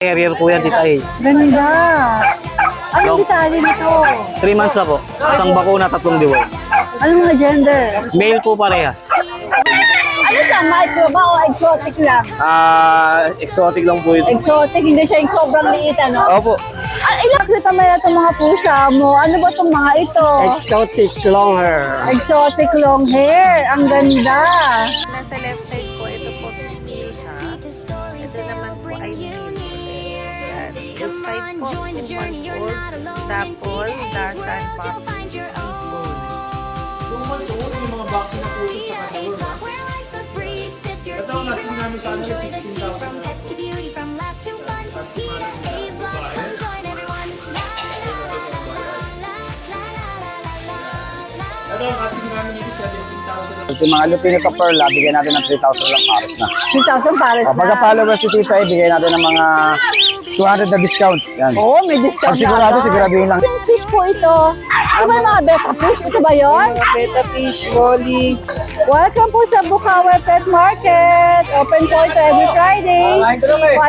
Carrier po yan, tita eh. Ganda. Anong Long. detalye nito? 3 months na po. Isang bakuna, 3 diwan. Anong mga gender? Male po parehas. Ano siya, micro ba o exotic lang? Exotic lang po ito. Exotic, hindi siya yung sobrang liit, ano? Opo. Ilang kita may itong mga pusa mo. Ano ba itong mga ito? Exotic long hair. Exotic long hair. Ang ganda. Nasa left side po, ito po female siya. Ito naman po ay male. Yan. Yung 5 po, 2 months old. Dapol, Darsan, Puppy, Pitbull. 2 months old, yung mga vaccine na po sa kanila. Ito ang nasin namin sa kanila, 16,000. Ito ang nasin namin dito, 17,000. Yung mga lupin ito perla, bigyan natin ng 3,000 lang pares na. 3,000 pares na. Kapag follower si Tita, bigyan natin ng mga 200 na discount. Yan. Oo, may discount Pag sigurado, na. siguraduhin lang. Yung fish po ito. Ano ba yung mga betta fish? Ito ba yun? Beta fish, Wally. Welcome po sa Bukawi Pet Market. Open po ito every Friday. 5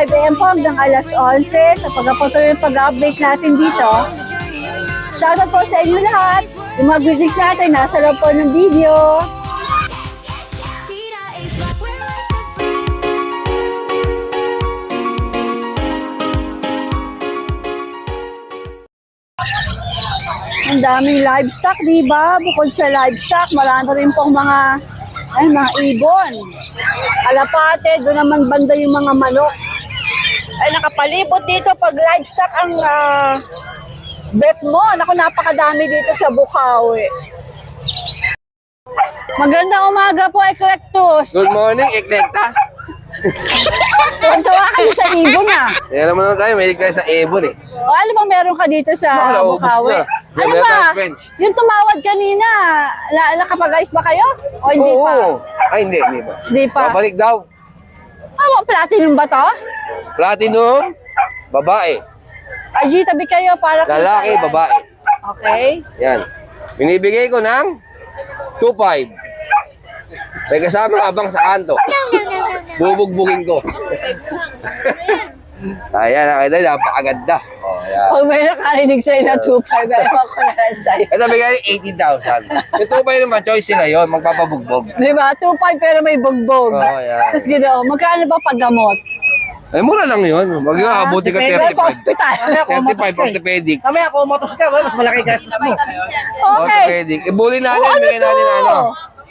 AM po hanggang alas 11. Kapag po ito yung pag-update natin dito. Shoutout po sa inyo lahat. Yung mga greetings natin, nasa loob po ng video. Ang daming livestock, di ba? Bukod sa livestock, marami rin pong mga ibon. Kalapate, doon naman banda yung mga manok. Ay, nakapalibot dito pag livestock ang bet mo. Naku, napakadami dito sa Bukawi. Magandang umaga po, Eclectus. Good morning, Eclectas. Tuwan-tuwa kayo sa ibon, ah. Kaya naman tayo, may tayo sa Ebon eh. O, ano bang meron ka dito sa Naubos Bukawi? na. Ano Meron ba? tayong French. Yung tumawad kanina, nakapag-ayos ba kayo? O hindi pa? Oo. Ay, hindi pa. Hindi pa. Babalik daw. Platinum ba to? Platinum, babae. Ay, G, tabi kayo para kita Lalaki, yan. babae. Okay. Yan. Binibigay ko ng 2.5. May kasama abang sa kanto. Bubugbugin ko. Ayan, nakita, napakaganda. Oh, ayan. Pag may nakarinig sa'yo na 2.5, ayaw ko na lang sa'yo. Ito bigay 18,000. Yung 2.5 naman, choice sila yun, magpapabugbog. Di ba? 2.5 pero may bugbog. Oo, yan. Sus, ginoo. Magkano ba paggamot? Eh, mura lang yun. Wag yun, abuti ka Depende pa 35. hospital. 35 orthopedic. Mamaya kung motos ka, mas malaki gastos mo. Okay. Orthopedic. Ibuli natin, Oh, ano bigyan natin to? ng ano.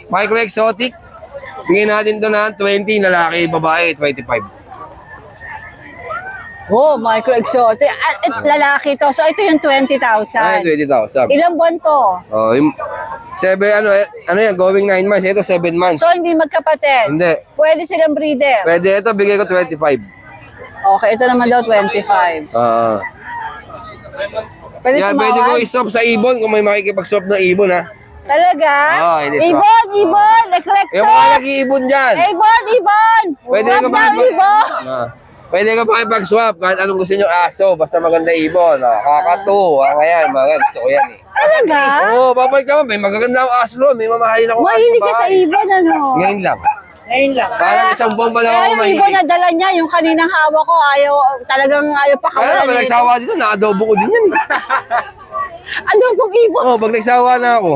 Micro exotic. Bigyan natin to ng 20, lalaki, babae, 25. Oh, micro exotic. Lalaki to. So, ito yung 20,000. Ay, 20,000. Ilang buwan to? Oh, yung 7, ano yan, going 9 months. Ito, 7 months. So, hindi magkapatid? Hindi. Pwede silang breeder? Pwede ito, bigay ko 25. Okay, ito naman daw 25. Oo. Pwede Yan, pwede ko tumawad? i-stop sa ibon kung may makikipag-swap ng ibon, ha. Talaga? Oo, hindi Ibon, ibon! Yung mga nag-iibon dyan. Ibon, ibon! Pwede Swap ka daw, makipag- ibon! Pwede ka makipag-swap kahit anong gusto nyo aso, basta maganda ibon. Kakatu, ngayon, mga gusto ko yan eh. Talaga? Oo, babalik ka mo. May magaganda akong aso ron. May mamahalin akong aso Mahilig ka sa bahay. ibon, ano? Ngayon lang. Ngayon lang. Parang isang buwan pa lang Kaya ako yung ibon na mahilig. dala niya, yung kaninang hawak ko, talagang ayaw pa Kaya kawalan naman, nito. nagsawa dito, na-adobo ko din yan eh. Adobong ibon. Oo, pag nagsawa na ako.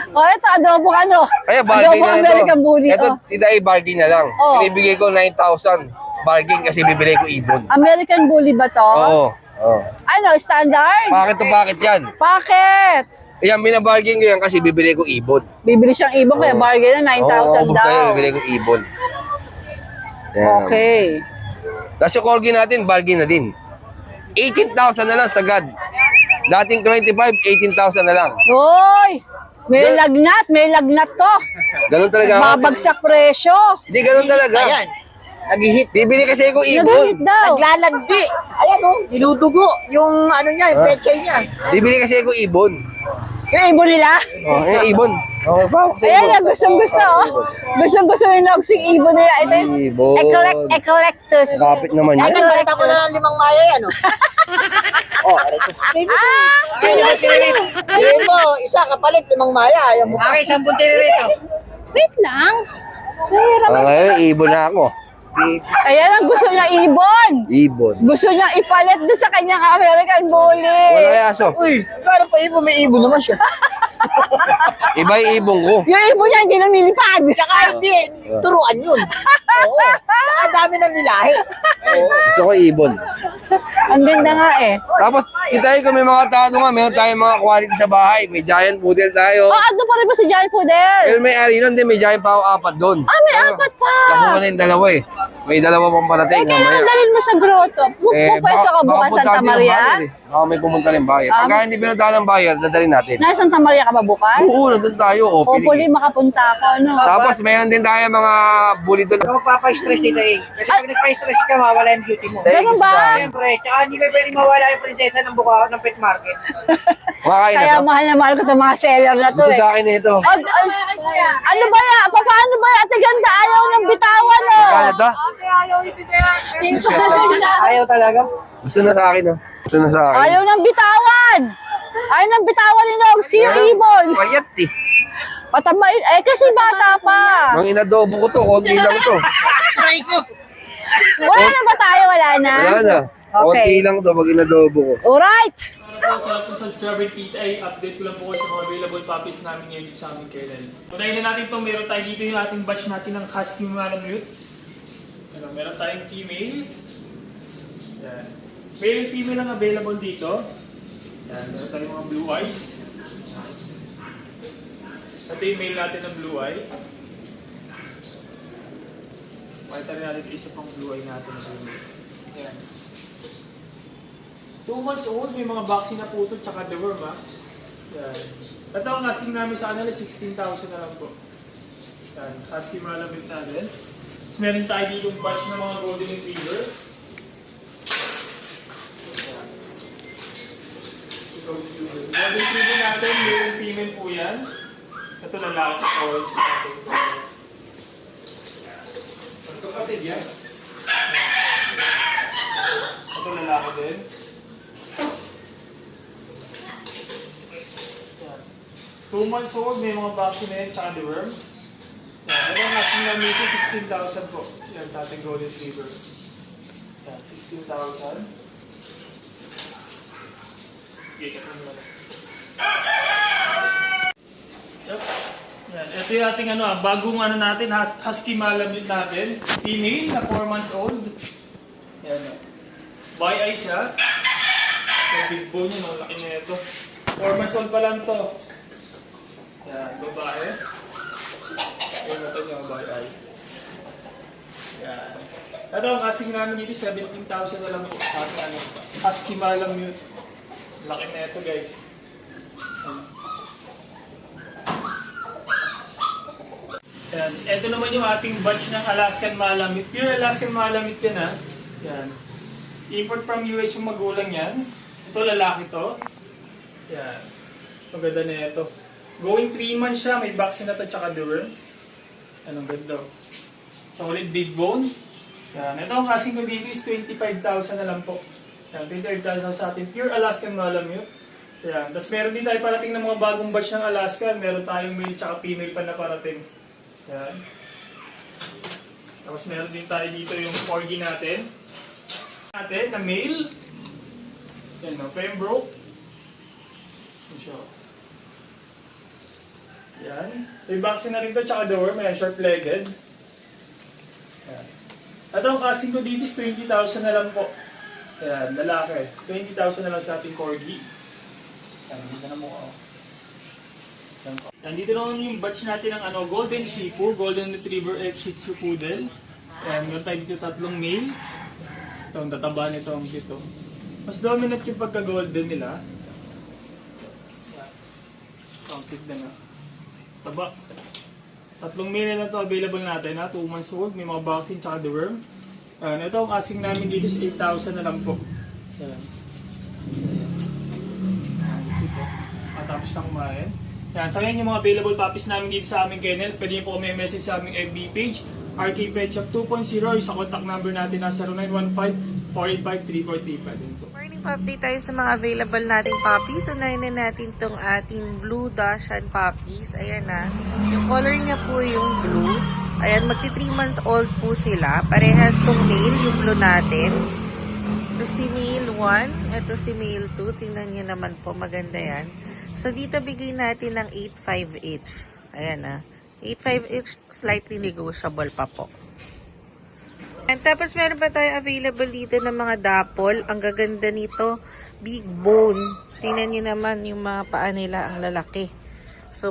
O, ito, adobong ano? Kaya bargain Adobong na ito. American Bully. Ito, Oh. tita bargain na lang. Oh. Binibigay ko 9,000. Bargain kasi bibili ko ibon. American Bully ba to? Oo. Oo. Ano, standard? Bakit to bakit yan? Bakit? Yan, binabargain ko yan kasi bibili ko ibon. Bibili siyang ibon, kaya Oo. bargain na 9,000 Oo, daw. kaya bibili ko ibon. Yan. Okay. Tapos yung corgi natin, bargain na din. 18,000 na lang sagad. Dating 25, 18,000 na lang. Hoy! May lagnat to. Ganun talaga ako. Babagsak presyo. Hindi, ganun talaga. Ayan. Nag-hit. Bibili kasi ako Nagahit ibon. daw. Naglalandi. Ayan o, niludugo yung ano niya, yung pechay niya. Bibili kasi ako ibon. Yung ibon nila. Oh, yung ibon. Okay pa ako sa Ayan ibon. na, gustong-gusto, oh. Gustong-gusto yung nogsing ibon nila. Ito yung Ibon. Eclectus. Kapit naman Ay, yan. nagbalita ko na ng 5 maya yan o. Oh, Ayun mo, isa kapalit 5 maya. Ayaw mo. Okay, 10 tirito. Wait lang. Sir, Ah, ngayon, ibon na ako. Ayan ang gusto niya, ibon. Ibon. Gusto niya ipalit doon sa kanyang American Bully. Wala kaya aso. Uy, kaya pa ibon, may ibon naman siya. Iba yung ibon ko. Yung ibon niya hindi nang nilipad. Saka hindi, turuan yun. Oo, saka dami ng nilahi. Gusto ko ibon. Ang ganda nga eh. Tapos, kita ko may mga tao nga, meron tayong mga quality sa bahay. May giant poodle tayo. Oh, ando pa rin ba si Giant Poodle? Pero may ari nun din, may giant pa ako 4 doon. Ah, may apat pa. Nakuha na yung dalawa eh. May dalawa pang parating. Eh, kailangan dalhin mo sa grotto. Pupwesto ka bukas Santa Maria? Baka may pumunta rin buyer. Pagka hindi pinuntahan ng buyer, dadalhin natin. Nasa Santa Maria ka ba bukas? Oo, nandun tayo. Hopefully makapunta ako, no? Tapos mayroon din tayo mga bully doon. Huwag magpapa-stress dito eh. Kasi pag nagpa-stress ka, mawala yung beauty mo. Ganun ba? Siyempre, tsaka hindi pa pwedeng mawala yung prinsesa ng buka ng pet market. Makakain na Kaya to. mahal na mahal ko itong mga seller na to Gusto eh. sa akin na ito. Ano ba yan? Paano ba yan? Ate ganda, ayaw ng bitawan, no? Kaya to? Ayaw talaga. Gusto na sa akin, oh. Gusto na sa akin. Ayaw ng bitawan! Ayaw ng bitawan ni Nogsky yung ibon! Payat eh. Patamain, eh kasi bata pa! Mang inadobo ko to, konti lang to. Wala na ba tayo? Wala na? Wala na. Konti lang to pag inadobo ko. Alright! Ano po sa lahat ng subscriber tita ay update ko lang po kayo sa mga available puppies namin ngayon dito sa aming kennel. Unahin na natin ito, meron tayo dito yung ating batch natin ng Husky Malamute. Ano, meron tayong female. Yan. Male and female ang available dito. Yan, meron tayong mga blue eyes. Ito yung male natin ng blue eye. Makita rin natin isa pang blue eye natin ng blue eye. Yan. 2 months old, may mga vaccine na puto tsaka deworm ha. Yan. Ito ang asking namin sa kanila, 16,000 na lang po. Yan, asking Malamute natin. Tapos meron tayo dito yung batch ng mga golden retriever. Yan. Golden retriever natin, male and female po yan. Ito lalaki po. Ito lalaki din. 2 months old, may mga vaccine na yan, tsaka deworm. Yan, ito ang asking namin ito, 16,000 po. Yan, sa ating golden retriever. Yan, 16,000. Okay, kapag naman. Yep. Yan, ito yung ating bagong natin, Husky Malamute natin. Female na 4 months old. Yan. By eye siya. Yung big bone niya, laki na ito. 4 months old pa lang to. Yan, babae. Yung mata niya, babae ay. Yan. Ito ang asking namin dito, 17,000 na lang po sa ating Husky Malamute. Laki na ito guys. Yan. Ito naman yung ating batch ng Alaskan Malamute. Pure Alaskan Malamute yan ha. Yan. Import from US yung magulang yan. Ito lalaki to. Yan. Maganda na ito. Going 3 months siya, may vaccine na to tsaka deworm. Anong ganda. Solid big bone. Yan. Ito ang kasing ko dito is 25,000 na lang po. Yan, 25,000 sa atin. Pure Alaskan Malamute. Yan. Tapos meron din tayo parating ng mga bagong batch ng Alaskan. Meron tayong male tsaka female pa na parating. Yan. Tapos meron din tayo dito yung corgi natin. Na male. Yan o, Pembroke. Yan siya. Yan. May vaccine na rin ito, tsaka deworm. Ayan, short-legged. Yan. At ang casting ko dito is 20,000 na lang po. Ayan, lalaki. 20,000 na lang sa ating corgi. Yan, dito na mo. Yan, dito naman yung batch natin ng Golden Shih Tzu, Golden Retriever X Shih Tzu Poodle. Ayan, meron tayo dito 3 male. Ito, ang tataba nito ang dito. Mas dominant yung pagka-golden nila. Ito, ang cute na. Taba. 3 male na ito available natin ha, 2 months old, may mga vaccine tsaka deworm. Ito ang asking namin dito is 8,000 na lang po. Ayan. Matapos na kumain. Yan, sa ngayon yung mga available puppies namin dito sa aming kennel, pwede niyo po kami message sa aming FB page, RK Pet Shop 2.0, sa contact number natin na 0915-485-3435 din po. Morning pa-update tayo sa mga available nating puppies. Unahin na natin itong ating Blue Dachshund puppies. Ayan na. Yung color niya po yung blue. Ayan, magti 3 months old po sila. Parehas tong male, yung blue natin. Ito si male 1, ito si male 2. Tingnan nyo naman po, maganda yan. So, dito bigay natin ng 8.5 each. Ayan na. 8.5 each, slightly negotiable pa po. And tapos meron pa tayo available dito ng mga dapol. Ang gaganda nito, big bone. Tingnan nyo naman yung mga paa nila, ang lalaki. So,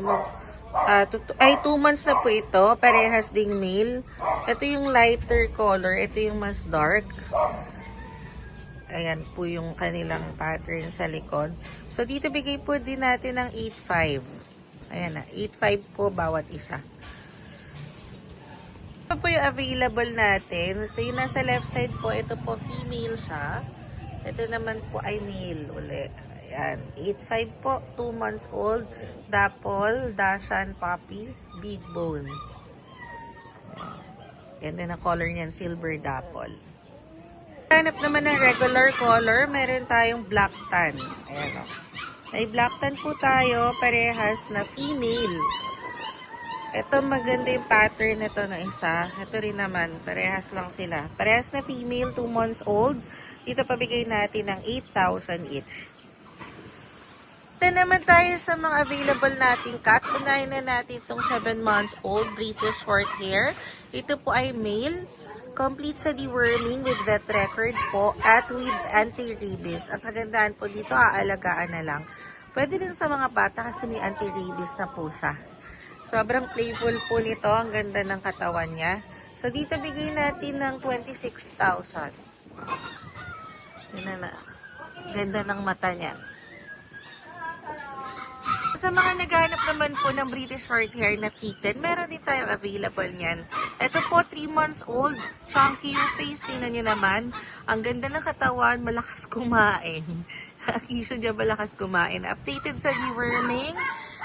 2 months na po ito. Parehas ding male. Ito yung lighter color. Ito yung mas dark. Ayan po yung kanilang pattern sa likod. So, dito bigay po din natin ng 8.5. Ayan na. 8.5 po bawat isa. Ito po yung available natin. So, yung nasa left side po, ito po female siya. Ito naman po ay male uli. Ayan. 8.5 po. 2 months old. Dapol, Dashan, Puppy, Big Bone. Ganda na color niyan. Silver Dapol. Hanap naman ng regular color, meron tayong black tan. Ayan o. May black tan po tayo, parehas na female. Ito maganda yung pattern nito ng isa. Ito rin naman, parehas lang sila. Parehas na female, 2 months old. Dito pabigay natin ng 8,000 each. Ito naman tayo sa mga available nating cats. Unahin na natin itong 7 months old British short hair. Ito po ay male. Complete sa deworming with vet record po at with anti-rabies. Ang kagandahan po dito, aalagaan na lang. Pwede rin sa mga bata kasi may anti-rabies na po siya. Sobrang playful po nito. Ang ganda ng katawan niya. So, dito bigay natin ng 26,000. Yun na. Ganda ng mata niya. Sa mga naghahanap naman po ng British Shorthair na kitten, meron din tayong available niyan. Ito po, 3 months old. Chunky yung face. Tingnan nyo naman. Ang ganda ng katawan. Malakas kumain. Ang iso niya malakas kumain. Updated sa deworming.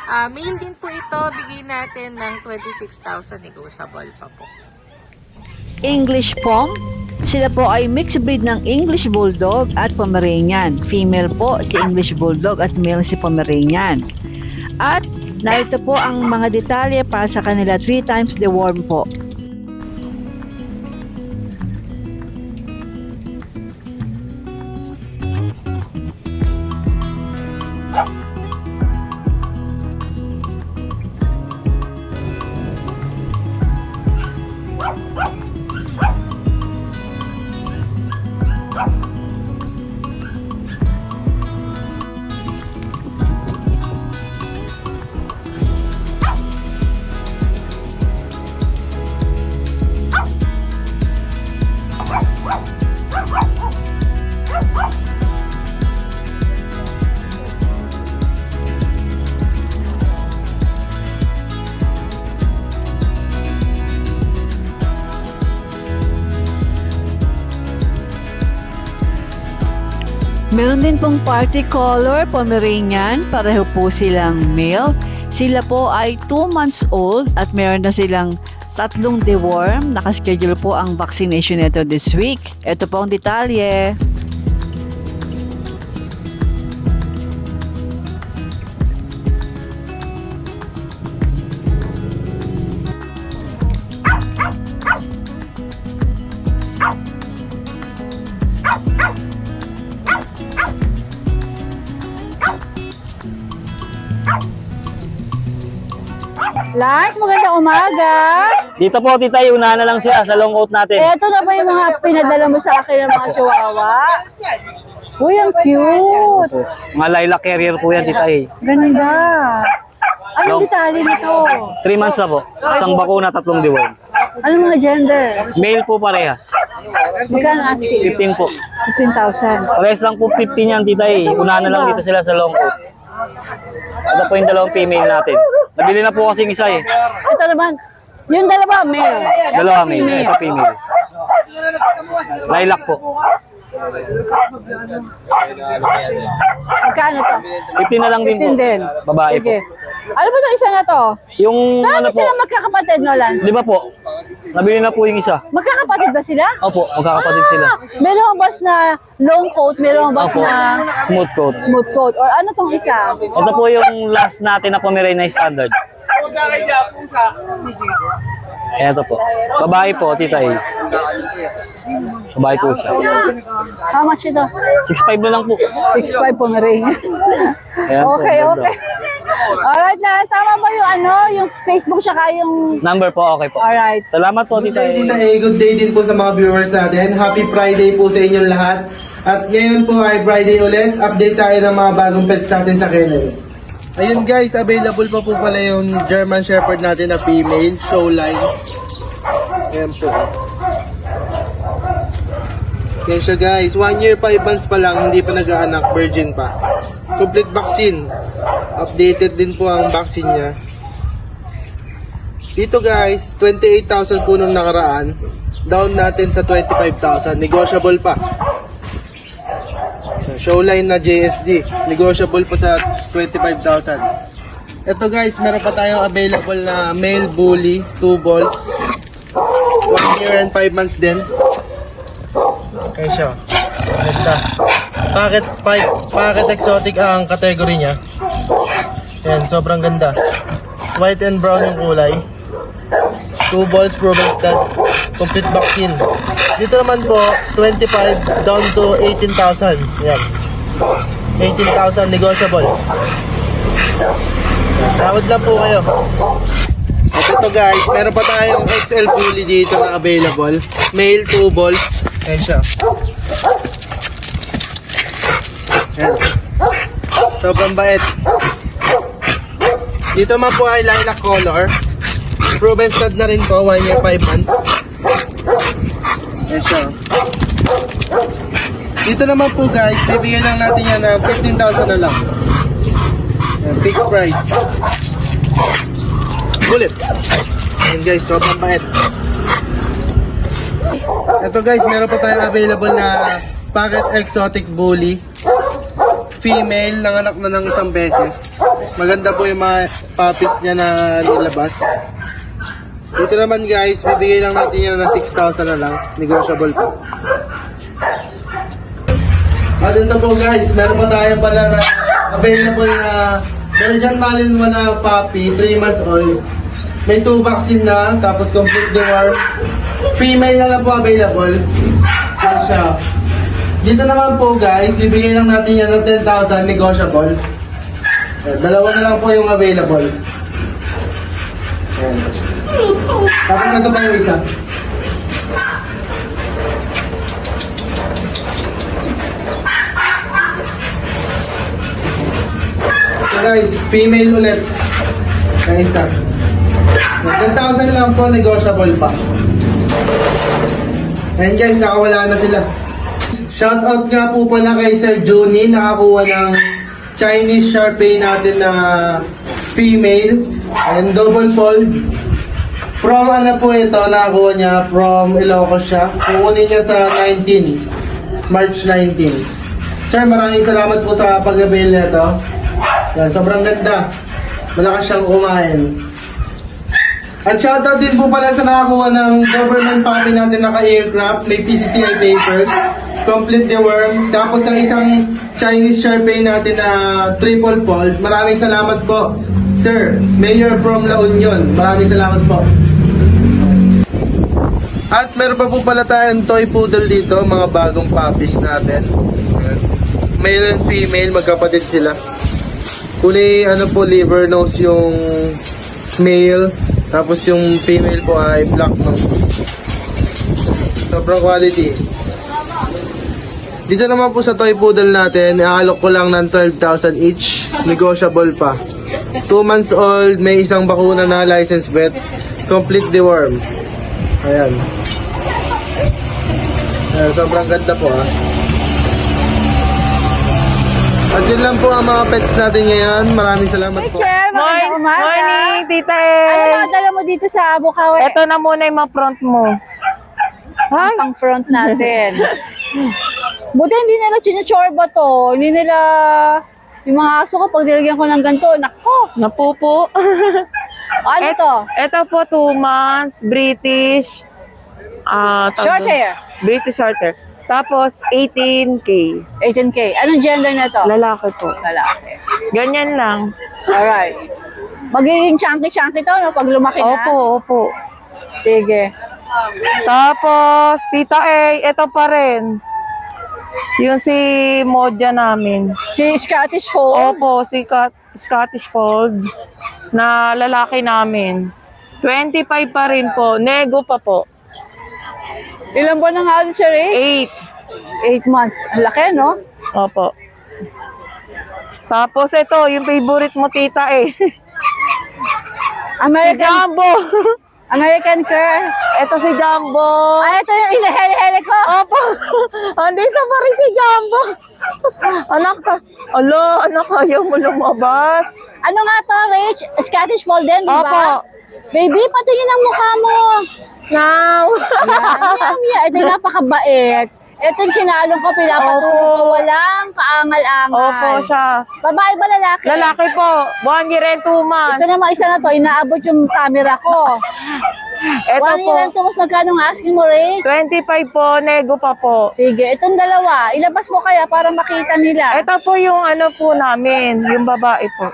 Male din po ito. Bigay natin ng 26,000. Negotiable pa po. English Pom. Sila po ay mixed breed ng English Bulldog at Pomeranian. Female po si English Bulldog at male si Pomeranian. At narito po ang mga detalye para sa kanila 3 times the worm po. Meron din pong party color, Pomeranian, pareho po silang male. Sila po ay 2 months old at meron na silang 3 deworm. Nakaschedule po ang vaccination nito this week. Ito po ang detalye. Lance, magandang umaga. Dito po, tita, una na lang siya sa long coat natin. Eto na ba yung mga pinadala mo sa akin ng mga chihuahua? Uy, ang cute. Po. Mga lilac carrier po yan, tita. Ganda. Anong detalye nito? 3 months na po. Isang bakuna, 3 deworm. Anong mga gender? Male po parehas. Magkano asking? 15 po. 15,000. Parehas lang po 15 yan, tita. Una na lang dito sila sa long coat. Ito po yung 2 female natin. Nabili na po kasing isa Ito naman, yung dalawa male. 2 male, ito female. Lilac po. Magkano to? 15 na lang din po. 15 din. Babae Sige. po. Ano ba itong isa na to? Yung ano Bakit po, sila magkakapatid, no, Lance? di ba po? Nabili na po yung isa. Magkakapatid ba sila? Opo, magkakapatid sila. May lumabas na long coat, may lumabas Opo, na smooth coat. smooth coat. O ano tong isa? Ito po yung last natin na Pomeranian standard. Eto po. Babae po, tita eh. Babae po siya. How much ito? 6'5 na lang po. 6'5 Pomeranian. Ayan po, Okay, ganda. okay. Alright na, sama mo yung yung Facebook tsaka yung... Number po, okay po. Alright. Salamat po, Good tita day, eh. Tita A. Good day din po sa mga viewers natin. Happy Friday po sa inyong lahat. At ngayon po ay Friday ulit. Update tayo ng mga bagong pets natin sa kennel. Ayun guys, available pa po pala yung German Shepherd natin na female, Showline. Ayan po. Yan siya guys, 1 year 5 months pa lang, hindi pa nag-aanak, virgin pa. Complete vaccine. Updated din po ang vaccine niya. Dito guys, 28,000 po nung nakaraan. Down natin sa 25,000. Negotiable pa. Showline na JSD. Negotiable pa sa 25,000. Ito guys, meron pa tayong available na male bully, 2 balls. 1 year and 5 months din. Ayan siya. Ganda. Packet exotic ang category niya. Ayan, sobrang ganda. White and brown yung kulay. 2 balls proven stud. Complete vaccine. Dito naman po, 25 down to 18,000. Ayan. 18,000 negotiable. Tawad lang po kayo. At ito guys, meron pa tayong XL bully dito na available. Male 2 balls. Ayan siya. Ayan. Sobrang bait. Dito naman po ay lilac color. Proven stud na rin po, 1 year 5 months. Ayan siya. Dito naman po guys, bibigyan lang natin yan ng 15,000 na lang. Ayan, fixed price. Bullet. Ayan guys, sobrang bait. Ito guys, meron pa tayong available na packet exotic bully. Female, nanganak na ng isang beses. Maganda po yung mga puppies niya na nilabas. Dito naman guys, bibigay lang natin yan na 6,000 na lang. Negotiable po. At ito po guys, meron pa tayo pala na available na Belgian Malinois na puppy, 3 months old. May 2 vaccine na, tapos complete deworm. Female na lang po available. Yan siya. Dito naman po guys, bibigyan lang natin yan ng 10,000 negotiable. Yan, dalawa na lang po yung available. Yan. Tapos ito pa yung isa. So guys, female ulit. Yung isa. 10,000 lang po, negotiable pa. Ayan guys, nakawala na sila. Shoutout nga po pala kay Sir Juni, nakakuha ng Chinese Shar-Pei natin na female. Ayan, double fold. From ano po ito, nakakuha niya from Ilocos siya. Kukunin niya sa 19, March 19. Sir, maraming salamat po sa pag-avail nito. Yan, sobrang ganda. Malakas siyang kumain. At shoutout din po pala sa nakakuha ng government puppy natin naka-aircraft. May PCCI papers. Complete deworm. Tapos ang isang Chinese Shar-Pei natin na triple fold. Maraming salamat po, Sir. Mayor from La Union. Maraming salamat po. At meron pa po pala tayong toy poodle dito. Mga bagong puppies natin. Male and female. Magkapatid sila. Kulay ano po, liver nose yung male. Tapos yung female po ay black nose. Sobrang quality. Dito naman po sa toy poodle natin, iaalok ko lang ng 12,000 each. Negotiable pa. 2 months old, may isang bakuna na licensed vet. Complete deworm. Ayan. Ayan, sobrang ganda po ha. At yun lang po ang mga pets natin ngayon. Maraming salamat po. Teacher, magandang umaga. Morning, Tita Ano El. na dala mo dito sa Bukawi? Ito na muna yung mga front mo. Ay, Ang front natin. Buti hindi nila chinuchorba to. Hindi nila... Yung mga aso ko, pag nilagyan ko ng ganito, nako! napupo. Ano to? Ito po, 2 months, British. Short hair. British short hair. Tapos, 18K. 18K. Anong gender na to? Lalaki po. Lalaki. Ganyan lang. Alright. Magiging chunky-chunky to, no? Pag lumaki na. Opo, opo. Sige. Tapos, Tita A, ito pa rin. Yung si Modja namin. Si Scottish Fold. Opo, si Scottish Fold na lalaki namin. 25 pa rin po. Nego pa po. Ilan buwan na nga ulit siya, Ray? 8 months. Ang laki, no? 8. Opo. Tapos ito, yung favorite mo, Tita A. Si Jumbo. American Cur. Ito si Jumbo. Ay, ito yung inahele-hele ko. Opo. Andito pa rin si Jumbo. Anak ka. Anak, ayaw mo lumabas. Ano nga to, Rich? Scottish Fold din, di ba? Opo. Baby, patingin ang mukha mo. Now. Yan. Ito yung napakabait. Ito yung kinalong ko, pinapatulong ko. Opo. Walang kaangal-angal. Opo siya. Babae ba lalaki? Lalaki po. 1 year and 2 months. Ito naman isa na to, inaabot yung camera ko. Ito 1 po. year and 2 months, magkano ang asking mo, Ray? 25 po. Nego pa po. Sige, itong dalawa, ilabas mo kaya para makita nila. Ito po yung ano po namin. Yung babae po.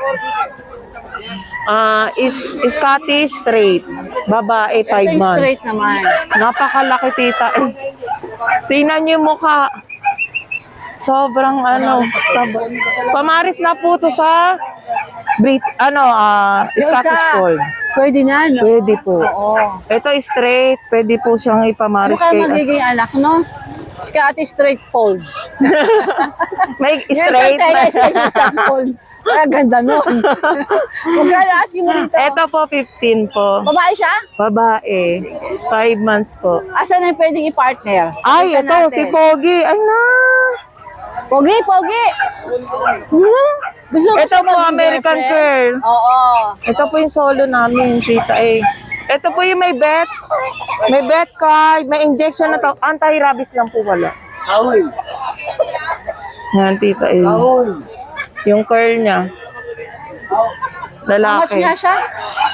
Is Scottish straight. Babae, 5 Ito yung months. straight naman. Napakalaki, Tita. Tingnan niyo yung mukha. Sobrang pamaris na po to sa Scottish isa. Fold. Pwede na, no? Pwede po. Oo. Ito straight. Pwede po siyang Ano ipamaris kaya kay... magiging anak, no? Scottish straight fold. May straight. Scottish fold. Ay, ganda nun. Magkano asking mo dito? Ito po, 15 po. Babae siya? Babae. 5 months po. Asan na pwedeng i-partner? Ay, Pakita ito, natin. si Pogi. Ay na. Pogi, Pogi! Gusto mo Ito siya po, maging American girlfriend? Curl. Oo. Ito po yung solo namin, Tita A. Ito po yung may bet. May bet card, may injection na to. Anti-rabies lang po wala. Yan, Tita A. Yung curl niya. How much nga Lalaki. siya?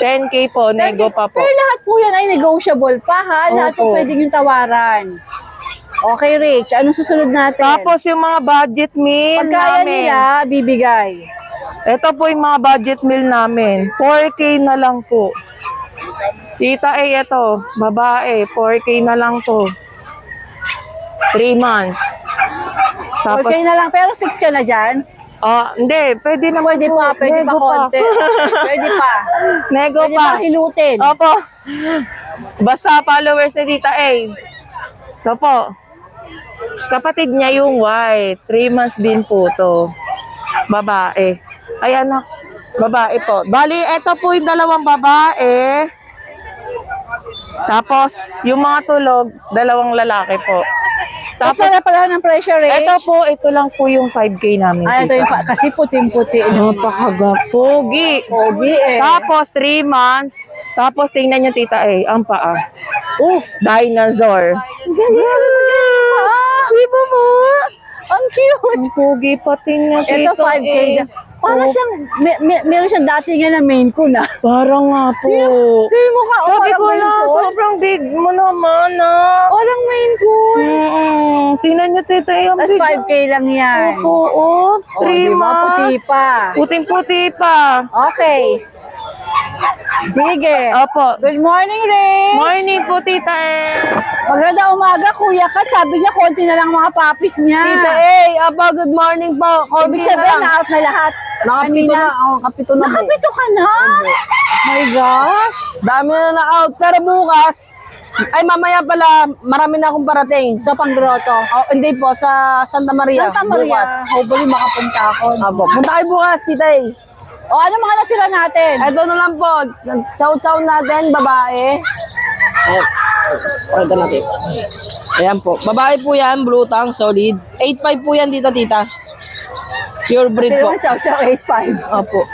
10K po, nego pa po. Pero lahat po yan ay negotiable pa, ha? Lahat po Opo. pwedeng yung tawaran. Okay, Rich. Anong susunod natin? Tapos yung mga budget meal pagkaya namin. nila, bibigay. Ito po yung mga budget meal namin. 4K na lang po. Tita A, ito. Babae. 4K na lang po. 3 months. Tapos, Okay na lang. Pero fix ka na dyan. hindi. Pwede na Pwede pa, pwede pa Nego konti. Pwede pa. Nego Pwede pa. pa hilutin. Opo. Basta followers ni Tita A. Ito po. Kapatid niya yung white. 3 months din po to. Babae. Ay, anak. Babae po. Bali, ito po yung dalawang babae. Tapos, yung mga tulog, dalawang lalaki po. Tapos Tapos, pala ng pressure rate. ito lang po yung 5K namin. Ay, ito yung tita. kasi puting-puti. Napakapogi. Pogi eh. Tapos, 3 months. Tapos, tingnan niyo, Tita A, ang paa. Dinosaur. Di ba mo? Ang cute. Ang pogi pati niya, Ito Tita 5K. A. Para siyang, meron siyang dati nga na main ko na. Parang nga po. Ito yung mukha. Sabi ko na, sobrang big mo naman, Walang main ko. Tingnan niyo, Tita A, ang Tapos big. 5K lang yan. Oo, 3 diba? months. Puti pa. Puting-puti pa. Okay. Sige. Opo. Good morning, Ray. Morning po, Tita A. Maganda umaga, Kuya Kat. Sabi niya, konti na lang mga papis niya. Tita A, good morning po. Ibig sabihin, na-out na lahat. Nakapito na. Kapito na po. Nakapito ka na? My gosh. Dami na na-out. Pero bukas, ay mamaya pala, marami na akong parating. Sa Panggroto. Hindi po, sa Santa Maria. Santa Maria. Hopefully makapunta ako. Apo. Punta kayo bukas, Tita A. O ano mga natira natin? Ito na lang po. Chow-chow natin, babae. Ito natin. Ayan po. Babae po yan, blue tongue, solid. 8.5 po yan, Tita. Pure breed po. Chow Chow 8.5. Opo.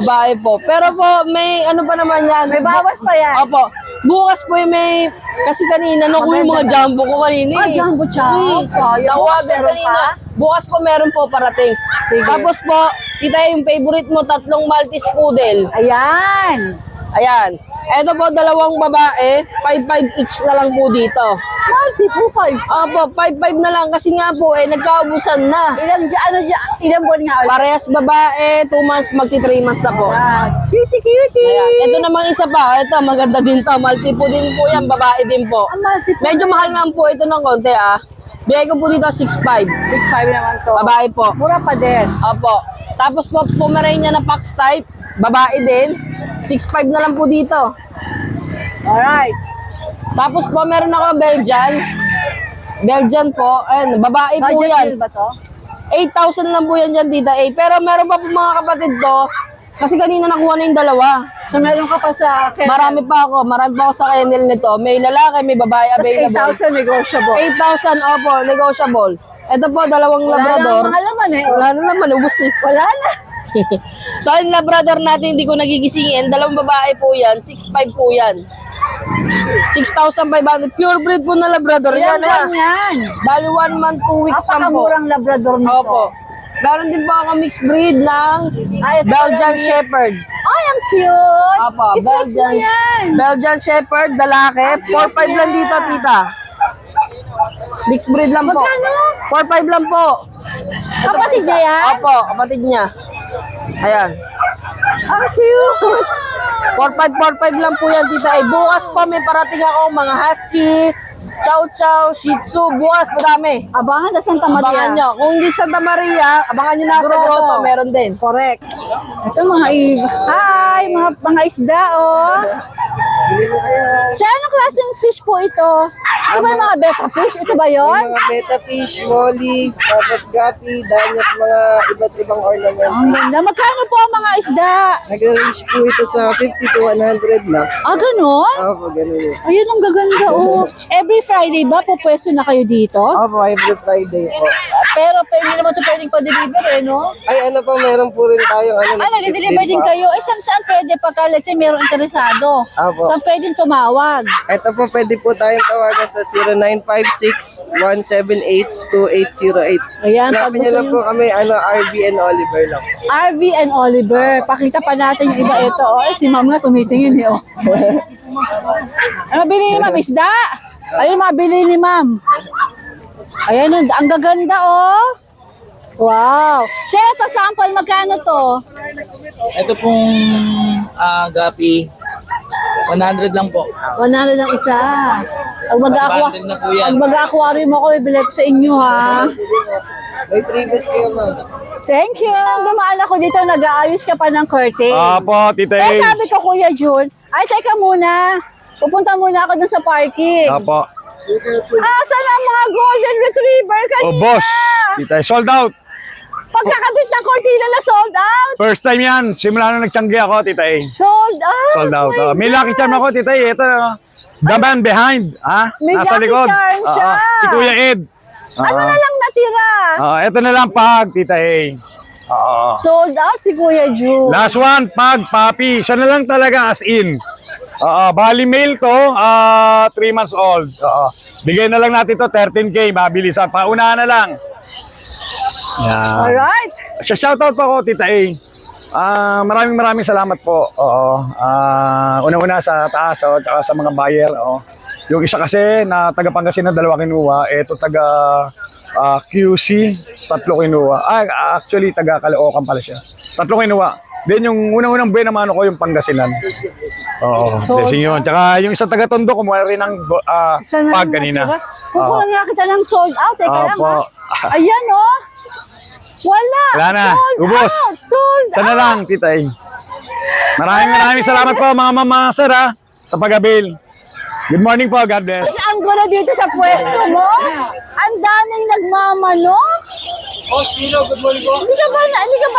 Babae po. Pero po, may ano pa naman yan. May bawas pa yan. Opo. Bukas po yung may, kasi kanina, nakuha yung mga jumbo ko kanina. Jumbo chow. Tawagan kanina. Bukas po meron po parating. Sige. Tapos po, kita yung favorite mo, 3 Maltese Poodle. Ayan. Ayan. Eto po, dalawang babae, 5-5 each na lang po dito. Multi po, 5. Opo, 5-5 na lang kasi nga po, nagkaubusan na. Ilang buwan nga ulit? Parehas babae, 2 months, magti 3 months na po. Cutie. Ayan. Ito namang isa pa, ito, maganda din to. Multi po din po yan, babae din po. Multi po. Medyo mahal nga po ito ng konti Bigay ko po dito 6'5". 6'5 naman to. Babae po. Mura pa din. Opo. Tapos po, Pomeranian na Fox type, babae din. 6'5 na lang po dito. Alright. Tapos po, meron ako Belgian. Belgian po. Ayun, babae po Budget yan. deal ba to? 8,000 lang po yan dyan, Tita A. Pero meron pa po mga kapatid to. Kasi kanina nakuha na yung dalawa. So meron ka pa sa kennel. Marami pa ako sa kennel nito. May lalaki, may babae available. Tapos 8,000 negotiable. 8,000, opo, negotiable. Ito po, dalawang Wala Labrador. na mga laman eh. Wala na naman, ubus eh. Wala na. So, yung Labrador natin, hindi ko nagigisingin. Dalawang babae po yan, 6'5 po yan. 6,500. Pure breed po na Labrador yan, ha? Yan. Bali 1 month, 2 weeks lang po. Napakamurang Labrador nito. Opo. Meron din po ako mixed breed ng Belgian Shepherd. Ay, ang cute. Opo, I-flex mo yan. Belgian Shepherd, lalaki. 4'5 lang dito, tita. Mixed breed lang po. Magkano? 4'5 lang po. Kapatid niya yan? Opo, kapatid niya. Ayan. Ang cute. 4'5 lang po yan, tita. Bukas pa may parating ako mga husky, chow chow, shih tzu. Bukas, madami. Abangan sa Santa Abangan Maria. nyo. Kung hindi Santa Maria, abangan nyo na sa Grotto. grotto. Meron din. Correct. Ito Hi, mga isda, oh. Sa anong klaseng fish po ito? Ito ba yung mga betta fish? Ito ba yon? Mga betta fish, molly, tapos gapi, danyas, mga iba't ibang ornament. Ang ganda. Magkano po ang mga isda? Nag-range po ito sa 50 to 100 lang. Ah, ganon? Opo, ganun yun. Ayun, ang gaganda, oh. Every Friday ba po pwesto na kayo dito? Opo, every Friday po. Pero hindi naman ito pwedeng pa-deliver, eh, no? Ay, ano pa, meron po rin tayo. Nag-deliver din kayo. Eh, saan pwede pagka, let's say, mayroong interesado? Opo. Saan pwedeng tumawag? Ito po, pwede po tayong tawagan sa 0956-178-2808. Ayan, pag Hanapin gusto niyo lang nyo. po kami, RV and Oliver lang. RV and Oliver. Pakita pa natin yung iba ito. Oh, si ma'am nga tumitingin eh. Oh. Ano mabili ni ma'am? Isda? Ayun, mabili ni ma'am. Ayan, ang gaganda oh. Wow. Sir, ito sample, magkano to? Ito pong gapi, 100 lang po. 100 ang isa. Pag Bundle na po yan. mag-aquarium ako, ibili ko sa inyo ha. May previous kayo, ma'am. Thank you. Dumaan ako dito, nag-aayos ka pa ng curtain. Apo, Tita Kaya A. sabi ko, Kuya Jun, ay, teka muna. Pupunta muna ako dun sa parking. Apo. Asan ang mga golden retriever kanina? Oh, boss. Tita A, sold out. Pagkakabit ng cortina na sold out. First time yan. Simula na nagtiyanggi ako, Tita A. Sold out. Sold out. Oh my May lucky charm ako, Tita A. Ito, the man behind. Ha? May Nasa lucky likod. charm siya. Si Kuya Ed. Ano na lang natira? Ito na lang pag, Tita A. Sold out si Kuya Jun. Last one, pag, papi. Siya na lang talaga as in. Bali male to, 3 months old. Bigay na lang natin to 13K, mabilisan. Paunahan na lang. Yan. Alright. Shoutout po ako, Tita A. Maraming salamat po. Una-una sa taas, at sa mga buyer. Yung isa kasi na taga Pangasinan, 2 kinuha. Ito taga QC, 3 kinuha. Actually, taga Caloocan pala siya. 3 kinuha. Then yung unang-unang buhay naman ako yung Pangasinan. Blessing yun. Tsaka yung isang taga Tondo, kumuha rin ng pag kanina. Kukuha nga kita ng sold out. Teka lang ha. Ayan oh. Wala. Wala na. Sold Ubos. out. Sold Sana out. lang, Tita A. Maraming salamat po mga sir sa pag-avail. Good morning po. God bless. Ang gulo dito sa pwesto mo. Ang daming nagmamanok. Oh, Sino, good morning po. Hindi ka ba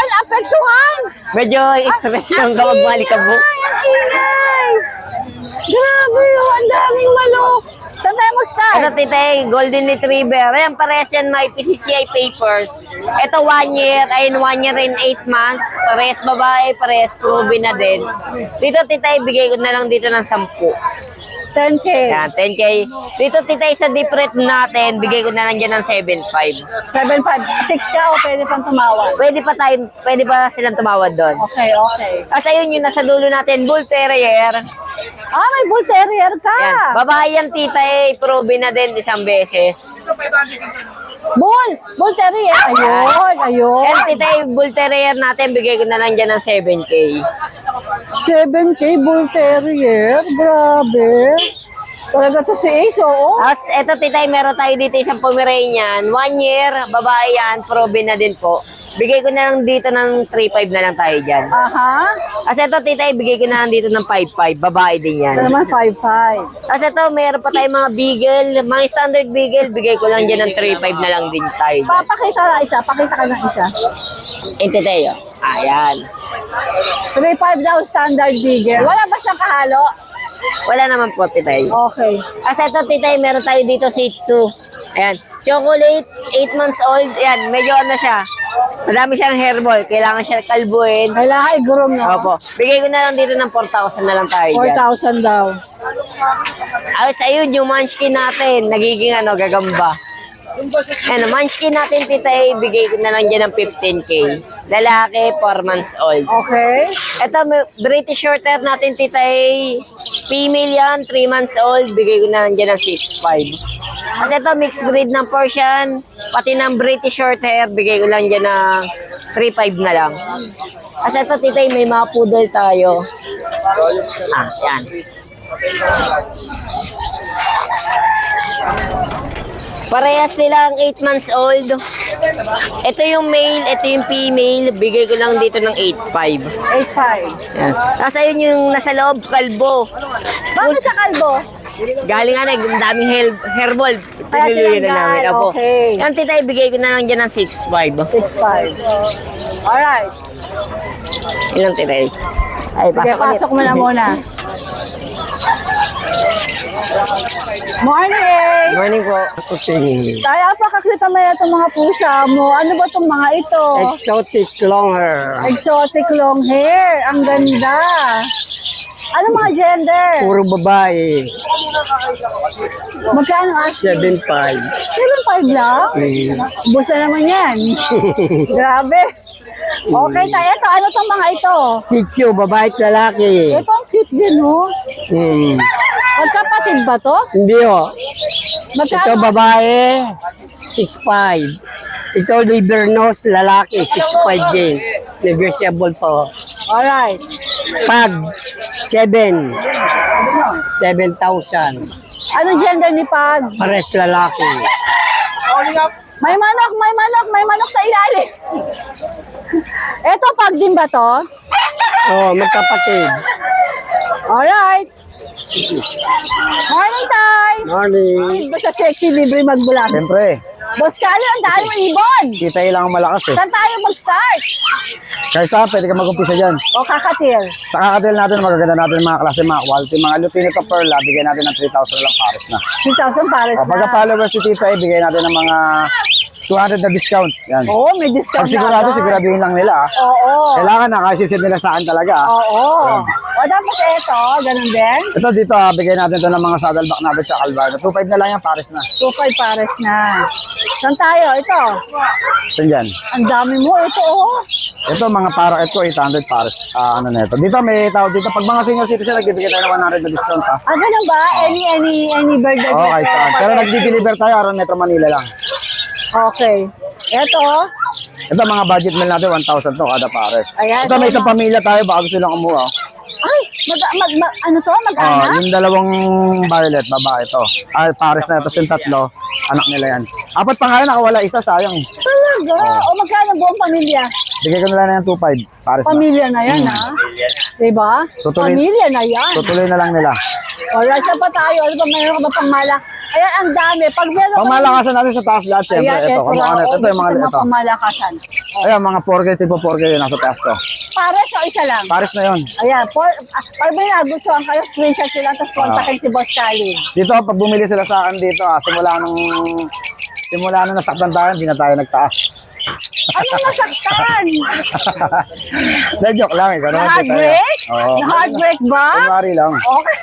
naapektuhan? Medyo stress yung kapag malikabo. Ay, ang ingay. Grabe oh, ang daming manok. Saan tayo mag-start? Ito, Tita, Golden Retriever. Ayan, pares yan may PCCI papers. Ito, 1 year. Ayun, 1 year and 8 months. Pares babae, pares proven na din. Dito, Tita, bigay ko na lang dito ng 10. 10K. Yan, 10K. Dito, Tita, sa deep red natin, bigay ko na lang dyan ng 7.5. 7.5. 6 ka o pwede pang tumawad? Pwede pa silang tumawad doon. Okay. Tapos ayun yung nasa dulo natin, Bull Terrier. Ah, may bull terrier ka. Yan. Babae yan, tita eh. Proven na din isang beses. Bull terrier. Ayun, ayun. Yan, tita eh. Bull terrier natin. Bigay ko na lang dyan ng 7K. 7K bull terrier. Grabe. Talaga to si Ace, oo. Tapos, eto tita, meron tayo dito isang Pomeranian. 1 year, babae yan, proven na din po. Bigay ko na lang dito ng 3.5 na lang tayo dyan. Aha. Tapos eto tita, bigay ko na lang dito ng 5.5. Babae din yan. Ito naman 5'5". Tapos eto, meron pa tayong mga beagle. Mga standard beagle, bigay ko lang dyan ng 3.5 na lang din tayo dyan. Papakita ka isa. Pakita ka ng isa. Yung tita yun. Ayan. 3'5" daw standard bigger. Wala ba siyang kahalo? Wala naman po, tita yun. Okay. Kasi ito, tita, meron tayo dito Shih Tzu. Ayan. Chocolate, 8 months old. Ayan, medyo ano siya. Madami siyang hairball. Kailangan siya kalbuhin. Kailangan i-groom, no? Opo. Bigay ko na lang dito ng 4,000 na lang tayo dyan. 4,000 daw. Ayos, ayun, yung munchkin natin. Nagiging ano, gagamba. Ano, munchkin natin, tita, bigay ko na lang dyan ng 15K. Lalaki, 4 months old. Okay. Ito, British Shorthair natin, tita, female yan, 3 months old. Bigay ko na lang dyan ng 6.5. Kasi ito, mixed breed ng Persian, pati ng British Shorthair, bigay ko lang dyan ng 3.5 na lang. Kasi ito, tita, may mga poodle tayo. Yan. Parehas silang 8 months old. Ito yung male, ito yung female. Bigay ko lang dito ng 8.5. 8'5". Yan. Tapos ayun yung nasa loob, kalbo. Bakit sa kalbo? Galing nga na, ang daming hairball. Kaya Pinuluyan na tinanggal, namin. Apo. okay. Yan, tita, bigay ko na lang dyan ng 6.5. 6'5". Alright. Ilang tita? Ay, Sige, pasok mo na muna. Morning, Ace! Morning po. Tayo pa kakita mo na itong mga pusa mo. Ano ba itong mga ito? Exotic long hair. Exotic long hair. Ang ganda. Ano mga gender? Puro babae. Magkano 7.5. 7'5" lang? Busa naman yan. Grabe. Okay, tayo. Ito, ano itong mga ito? Sitio, babae at lalaki. Ito ang cute din, oh. Magkapatid ba to? Hindi oh. Magkano? Babae, 6'5". Ito, liver nose, lalaki, 6'5" din. Negotiable po. Alright. Pag, 7. 7,000. Ano gender ni Pag? Pares lalaki. May manok sa ilalim. Ito, Pag din ba to? Oh, magkapatid. Alright. Morning, Tay! Morning. Basta sexy, libre magbulan. Siyempre, Boss Kali, ang dahil mo ibon. kita lang ang malakas eh. Saan tayo mag-start? Kaysa pwede ka mag-umpisa dyan. O kakatil. Sa kakatil natin, magaganda natin mga klase, mga quality, mga Lutino to Perla, bigyan natin ng 3,000 na lang pares na. 3,000 pares O, pagka na. followers si Tita, bigyan natin ng mga 200 na discount. Yan. Oo, may discount Pag sigurado, agad. siguraduhin lang nila. Oo. Kailangan na, kasi send nila sa akin talaga. Oo. O tapos ito, ganun din. Ito dito, bigyan natin to ng mga saddleback natin sa Calvaro. 2.5 na lang yan, pares na. 2,500 pares na. Saan tayo? Ito. Saan dyan? Ang dami mo. Ito, oh. Ito, mga paraket ko, 800 pares. Ano na ito. Dito, may tawag dito. Pag mga senior citizen, nagbibigay tayo ng 100 na discount ha. Ah, ganun ba? Any bird that Oo, kahit saan. Pero nag-deliver tayo around Metro Manila lang. Okay. Ito. Ito, mga budget meal natin, 1,000 to kada pares. Ayan, Ito, may isang pamilya tayo, baka gusto lang kumuha. Ay, ano to? Mag-anak? Yung dalawang violet, babae to. Pares na ito, yung tatlo, anak nila yan. Apat pa nga yun, nakawala isa, sayang. Talaga? O magkano buong pamilya? Bigay ko nila na yung 2.5, pares na. Pamilya na yan, ha? Diba? Tutuloy- Pamilya na yan. Tutuloy na lang nila. Alright, saan pa tayo? Ano ba, mayroon ka ba pang malak? Ayan, ang dami. Pag meron ka- Pangmalakasan natin sa taas lahat, siyempre. Ayan, Ito, kung ano, ito yung mga ito. pamalakasan. Ayan, mga 4K, tipo 4K yun, nasa taas to. Pares o isa lang? Pares na yun. Ayan, pag may nagustuhan kayo, screenshot sila, tapos kontakin si Boss Kali. Dito, pag bumili sila sa akin dito, simula nung nasaktan tayo, hindi na tayo nagtaas. Ano nasaktan? Dahil joke lang, ikaw naman tayo. Na-heartbreak? Oo. Na-heartbreak ba? Kunwari lang. Okay.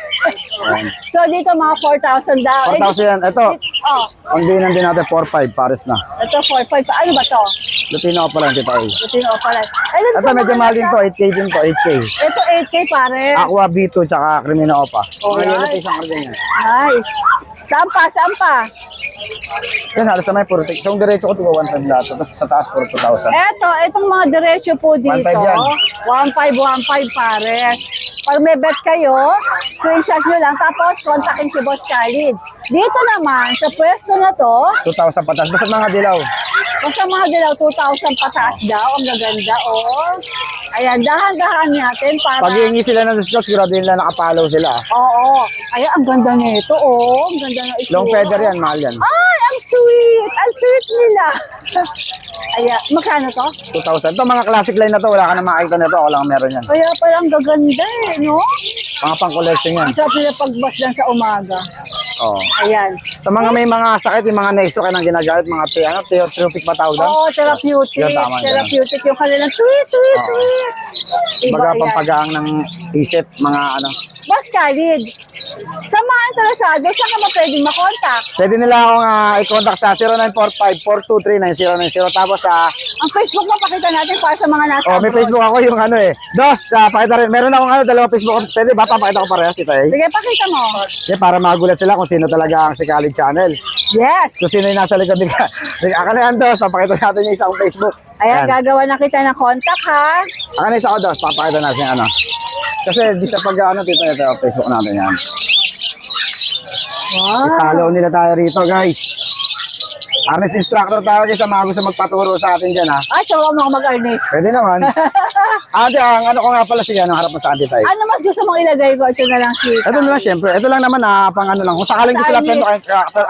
So dito mga 4,000 daw. 4,000 yan. Ito, Oh, ang dinan din natin, 4.5, pares na. ito 4,500. Ano ba to? Lutino pa lang kita eh. Lutino pala. Ayun, Ito medyo mahal din to, 8K din to, 8K. Ito 8K pare. Aqua B2 tsaka Crimino Opa. Alright. Ngayon ito isang order niya. Nice. Saan pa? Yan, halos na may puro. So, yung diretso ko, tiga 1.5 lahat. Tapos sa taas, puro 2,000. Itong mga diretso po dito. 1.5 yan. 1.5 pares. Pag may bet kayo, screenshot nyo lang. Tapos, kontakin si Boss Khalid. Dito naman, sa pwesto na to, 2,000 patas. Basta mga dilaw. basta mga dilaw, 2,000 pataas daw. Ang gaganda, oh. Ayan, dahan-dahan natin para... Pag hihingi sila ng discount, sigurado nila nakapalaw sila. Oo. Ayan, ang ganda nito, oh. Ang ganda na ito. Long feather yan, mahal yan. Ay, ang sweet! Ang sweet nila. Ayan, magkano to? 2,000. Ito mga classic line na to, wala ka na makikita na to, ako lang meron yan. Kaya pala ang gaganda eh, no? Mga pang collection yan. Ang sarap nila pagbas lang sa umaga. Oo. Ayan. Sa mga may mga sakit, yung mga next ka nang ginagamit, mga therapeutic ba tawag doon? Oo, therapeutic. Yun, tama yun. Therapeutic yung kanilang sweet. Iba Baga yan. pampagaang ng isip, mga ano. Boss Khalid, sa mga interesado, saan ka ba pwedeng makontak? Pwede nila akong i-contact sa 0945-423-9090. Tapos Ang Facebook mo, pakita natin para sa mga nasa may abroad. Facebook ako yung ano eh. Dos, pakita rin. Meron akong dalawa Facebook. Pwede ba? Papakita ko parehas kita eh. Sige, pakita mo. Para magulat sila kung sino talaga ang si Khalid Channel. Yes. Kung sino yung nasa likod nila. Akan na yan, Dos. Papakita natin yung isang Facebook. Ayan, gagawa na kita ng contact, ha? Akan na isa ko, Dos. Papakita natin yung ano. Kasi di sa pag ano, tito, ito, Facebook natin yan. Wow. I-follow nila tayo rito, guys. Arnes instructor tayo guys sa mga gusto magpaturo sa atin dyan, ha? Ay, tawa mo ako mag-Arnes. Pwede naman. Ate, ang ano ko nga pala sige, harap mo sa ate tayo. Ano mas gusto mong ilagay ko? Ito na lang si... Ito naman, syempre. Ito lang naman, pang ano lang. Kung sakaling gusto lang kayo,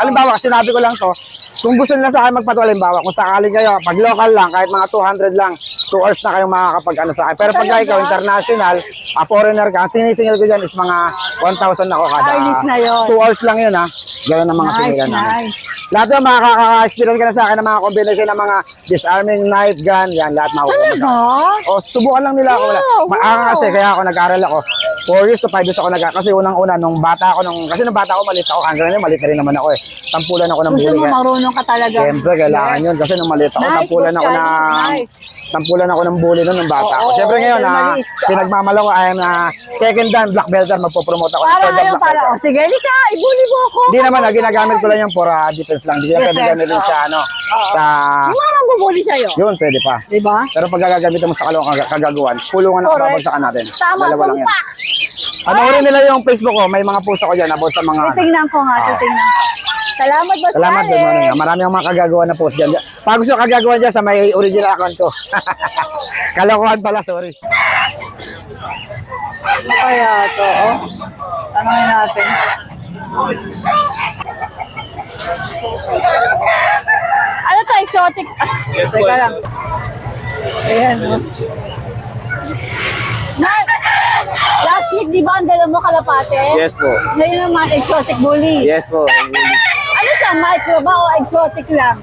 alimbawa, sinabi ko lang to, kung gusto nila sa akin magpatuloy, alimbawa, kung sakaling kayo, pag local lang, kahit mga 200 lang, 2 hours na kayong makakapag ano sa akin. Pero pag ikaw, international, foreigner ka, ang sinisingil ko dyan is mga 1,000 ako kada. Arnes na yun. 2 hours lang yun, ha? Ganun ang mga singilan namin. Nice. Lahat yung makaka-experience ka na sa akin ng mga combination ng mga disarming knife gun, yan, lahat makukuha. Talaga? O, subukan lang nila ako. Kasi kaya ako nag-aral ako. 4 years to 5 years ako kasi unang-una, nung bata ako, kasi nung bata ako, maliit ako, hanggang ngayon, maliit na rin naman ako eh. Tampulan ako ng Gusto bully. mo marunong ka talaga. Siyempre, kailangan yun. Kasi nung maliit ako, Nice, tampulan ako Boss na... Khalid. Tampulan ako ng bully nun nung bata ako. Oo, Siyempre ngayon, maliit ka. pinagmamalaw ko, I am second dan black belter, magpo-promote ako. Para Third dan ngayon, black para, belter. sige, Lika, ibuli mo ako. Hindi naman, ginagamit ko lang yung for defense lang. Hindi pwede Defense, gamit din sa ano, sa... Yung mga bubuli sa'yo. Yun, pwede pa. Diba? Pero pag gagamitin mo sa kalawang kagaguhan, pulungan ang Correct. babagsakan natin. Tama, Dalawa lang yan. tumpak. Panoorin nila yung Facebook ko, may mga post ako dyan about sa mga... Titingnan ko nga, titingnan ko. Salamat, Boss Salamat Khalid. din, Manong. Marami akong mga kagagawa na post dyan. Pag gusto kagagawa dyan sa may original account ko. Kalokohan pala, sorry. Ano kaya to, oh? Tanongin natin. Ano to, exotic? Teka lang. Ayan, oh. Last week, di ba, ang dala mo kalapate? Yes po. Ngayon naman, exotic bully. Yes po. Ano siya, micro ba o exotic lang?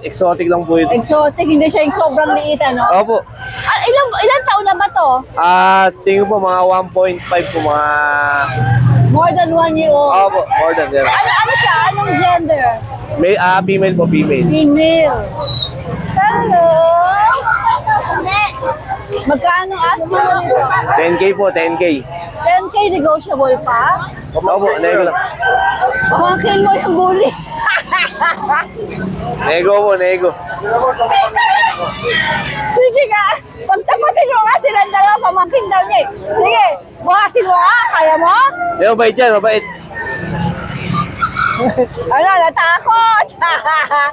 Exotic lang po ito. Exotic, hindi siya yung sobrang liit, ano? Opo. Ilang taon na ba to? Tingin po mga 1.5 po mga... More than 1 year old? Opo, more than that. Ano siya? Anong gender? May, female po, female. Female. Hello! Magkano ask mo nito? 10K po, 10K. 10K negotiable pa? Opo, nego lang. Pamangkin mo yung bully. Nego po, nego. Sige nga. Pagtapatin mo nga silang dalawa, pamangkin daw niya eh. Sige, buhatin mo nga. Kaya mo? Mabait yan, mabait. Ano, natakot.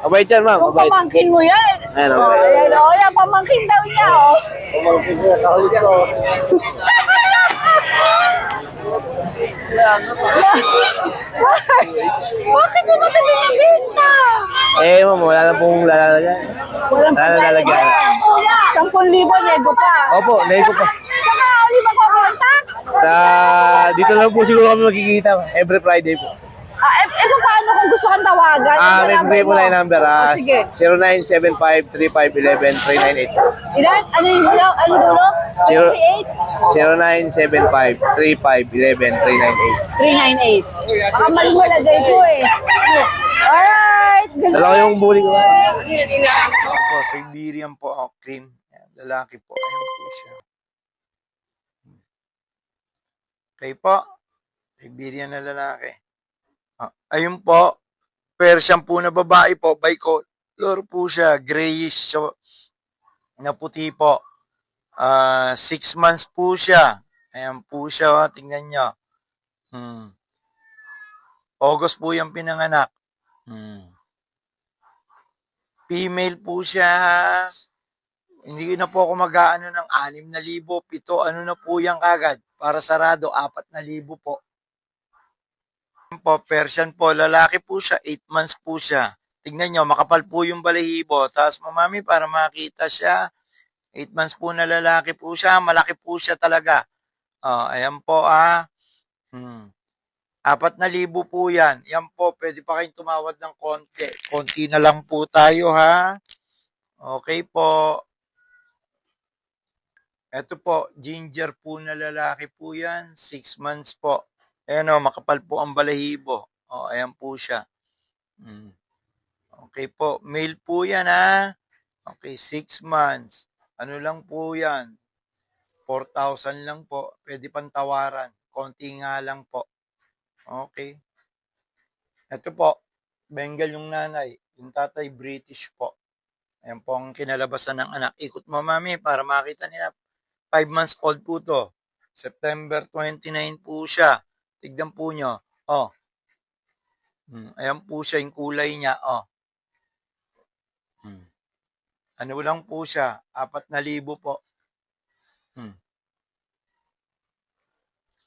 Mabait yan, ma'am, Kung mabait. pamangkin mo yan. Ayan, Oh, okay. ayan, oh, yan, pamangkin daw niya, oh. Bakit mo ba ito binibenta? Ma'am, wala na pong lalagyan. Walang Wala na lalagyan. 10,000 nego pa. Opo, nego pa. Saka uli magkakontak? Dito lang po siguro kami magkikita. Every Friday po. Paano kung gusto kang tawagan? May bigay po na yung number. Sige. 0975-3511-398. Ilan? Ano yung dulo? Ano yung dulo? 0975-3511-398. 398. Baka mali malagay ko eh. Alright! Alright, good Dalawa yung bully ko. Po, Siberian po, cream. Yan, lalaki po. Ayan po siya. Okay po. Siberian na lalaki. Ayun po. Persian po na babae po. Bicolor po siya. Grayish siya, na puti po. 6 months po siya. Ayan po siya. Tingnan nyo. August po yung pinanganak. Female po siya. Hindi na po ako mag-aano ng 6,000, 7, ano na po yan kagad. Para sarado, 4,000 po. Persian po, lalaki po siya, 8 months po siya. Tignan nyo, makapal po yung balahibo. Tapos mamami, para makita siya, 8 months po na lalaki po siya, malaki po siya talaga. Ayan po 4,000 po yan. Yan po, pwede pa kayong tumawad ng konti. Konti na lang po tayo, ha? Okay po. Ito po, ginger po na lalaki po yan. 6 months po. Ayan o, makapal po ang balahibo. Ayan po siya. Okay po, male po yan, ha? Okay, 6 months. Ano lang po yan? 4,000 lang po. Pwede pang tawaran. Konti nga lang po. Okay. Ito po, Bengal yung nanay. Yung tatay, British po. Ayan po ang kinalabasan ng anak. Ikot mo, mami, para makita nila. 5 months old po to. September 29 po siya. Tignan po nyo. Ayan po siya, yung kulay niya. Ano lang po siya? 4,000 po.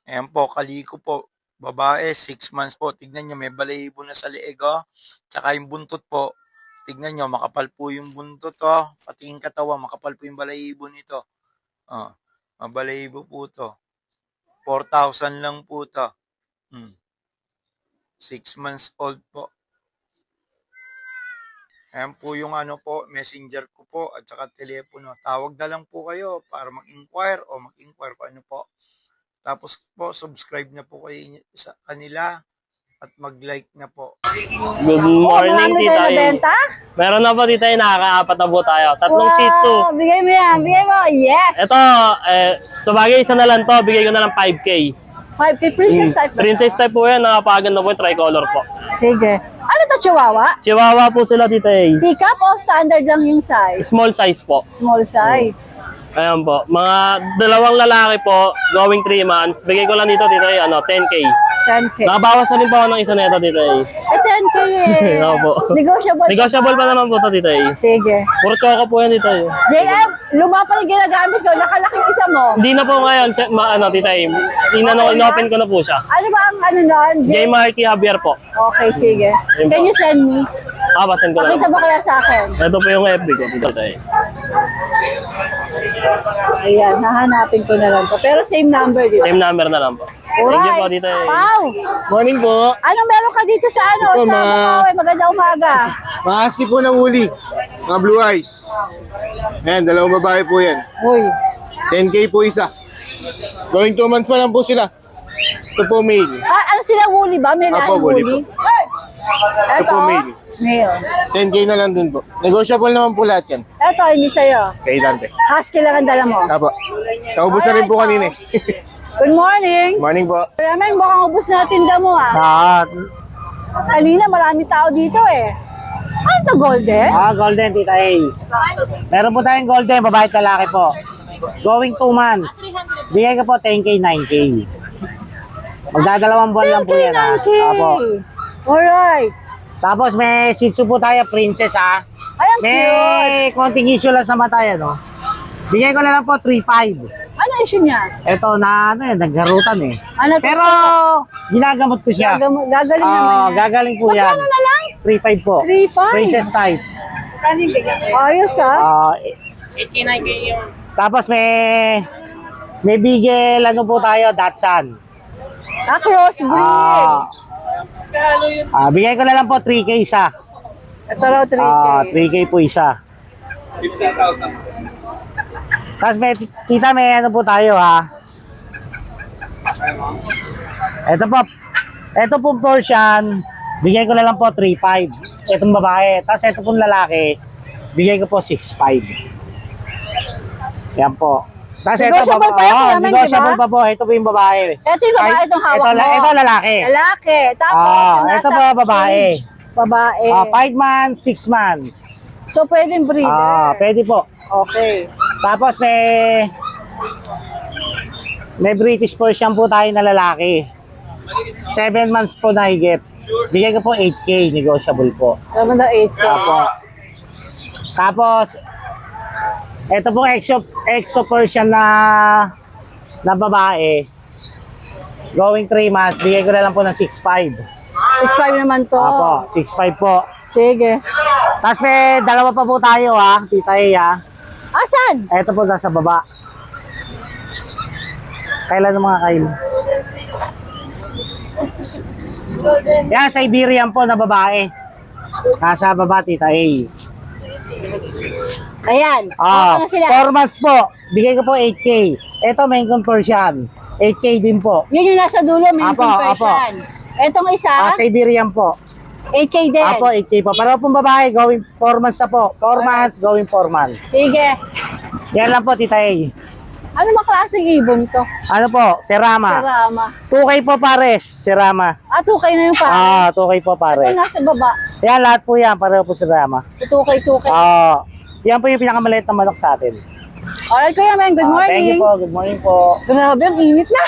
Ayan po, kaliko po. Babae, 6 months po. Tignan nyo, may balahibo na sa leeg, Tsaka yung buntot po. Tignan nyo, makapal po yung buntot, Pati yung katawan, makapal po yung balahibo nito. Mabalahibo po to. 4,000 lang po to. 6 months old po. Ayan po yung messenger ko po at saka telepono. Tawag na lang po kayo para mag-inquire kung ano po. Tapos po, subscribe na po kayo sa kanila at mag-like na po. Good morning, marami Tita kayo A. nabenta? Meron na po, Tita A. Nakaka-4 na po tayo. 3 Shih Tzu. Bigay mo yan, bigay mo. Yes! Ito, sabagay isa na lang to. Bigay ko na lang 5K. 5 princess type. Princess type po yan. Nakapaganda po yung tricolor po. Sige. Ano to, Chihuahua? Chihuahua po sila, Tita A. Teacup o standard lang yung size? Small size po. Small size. Ayan po. Mga dalawang lalaki po, going 3 months. Bigay ko lang dito, Tita A, 10K. 10K. Nakabawas na rin po ako ng isa nito, Tita A. 10K eh. Opo. Negotiable. Negotiable pa naman po ito, Tita A. Sige. Puro choco po yan, Tita A. JM, luma pa yung ginagamit ko. Nakalaki yung isa mo. Hindi na po ngayon, Tita A. In-open ko na po siya. Ano ba ang ano nun? J. Marky Javier po. Okay, sige. Yun Can po. you send me? Pasen ko na. Pakita mo kaya sa akin. Ito po yung FB ko, Tita A. Ayan, hahanapin ko na lang to. Pero same number dito. Same number na lang po. Thank you po, Tita A. Pau! Morning po. Anong meron ka dito sa Ito, sa Bukawi? Magandang umaga. Mahaski po na woolly. Mga blue eyes. Ayan, dalawang babae po yan. Uy. 10K po isa. Going 2 months pa lang po sila. Ito po male. Ano sila, woolly ba? May Apo, lahi woolly woolly? Ito po male. Male. 10K na lang din po. Negotiable naman po lahat yan. Ito, hindi sa'yo. Kay Dante. Husky lang ang dala mo. Apo. Naubos na rin po kanina eh. Good morning. Morning po. Ramen, mukhang ubus na tinda mo Kanina marami tao dito eh. Ano to, golden? Golden, Tita A. Meron po tayong golden, babae at lalaki po. Going 2 months. Bigay ko po 10K, 9K. Magdadalawang buwan lang po yan, 9K. Opo. Alright. Tapos may Shih Tzu po tayo, princess, Ay, ang cute. May konting issue lang sa mata yan, Bigay ko na lang po 3.5. Ano issue niya? Ito na, nagharutan eh. Ano to? Pero, ginagamot ko siya. Gagaling naman yan. Gagaling po yan. Magkano na lang? 3.5 po. 3.5? Princess type. Ayos Tapos may bigel, po tayo, Datsun. Crossbreed. Bigay ko na lang po 3K isa. Ito raw 3K. 3K po isa. 15,000. Tapos tita, may po tayo Ito po Persian. Bigay ko na lang po 3.5. itong babae. Tapos ito pong lalaki, bigay ko po 6.5. Yan po. Tapos ito Negotiable pa yan, Kuya Meng, negotiable diba? pa po. Ito po yung babae. Ito yung babae, itong hawak mo. Ito lalaki. Lalaki. Tapos, yung nasa ito po babae. cage, babae. 5 months, 6 months. So, pwedeng breeder. Pwede po. Okay. Tapos may British Persian po tayo na lalaki. 7 months po na higit. Bigay ko po 8K, negotiable po. Tama na 8K. Tapos, ito po exo Persian na babae. Going 3 months, bigay ko na lang po ng 6.5. 6.5 naman to. Apo, 6.5 po. Sige. Tapos may dalawa pa po tayo ha, Tita E ha. Asan? Ito po nasa baba. Kailan ng mga kail? Yan, Siberian po na babae. Nasa baba, Tita A. Ayan. Ano na sila? 4 months po. Bigay ko po 8K. Ito, main Persian. 8K din po. Yun yung nasa dulo, may Apo, compression. Etong isa, Siberian po. 8K din. Apo, 8K po. Pareho pong babae, going 4 months na po. 4 months, going 4 months. Sige. Yan lang po, Tita A. Ano ba klaseng ibon to? Ano po, Serama. Serama. 2K po pares, Serama. 2K na yung pares. 2K po Ito pares. nasa baba. Yan, lahat po yan. Pareho po Serama. 2K. Yan po yung pinakamaliit na manok sa atin. Alright, Kuya Meng, good morning. Thank you po. Good morning po. Grabe, ang init na.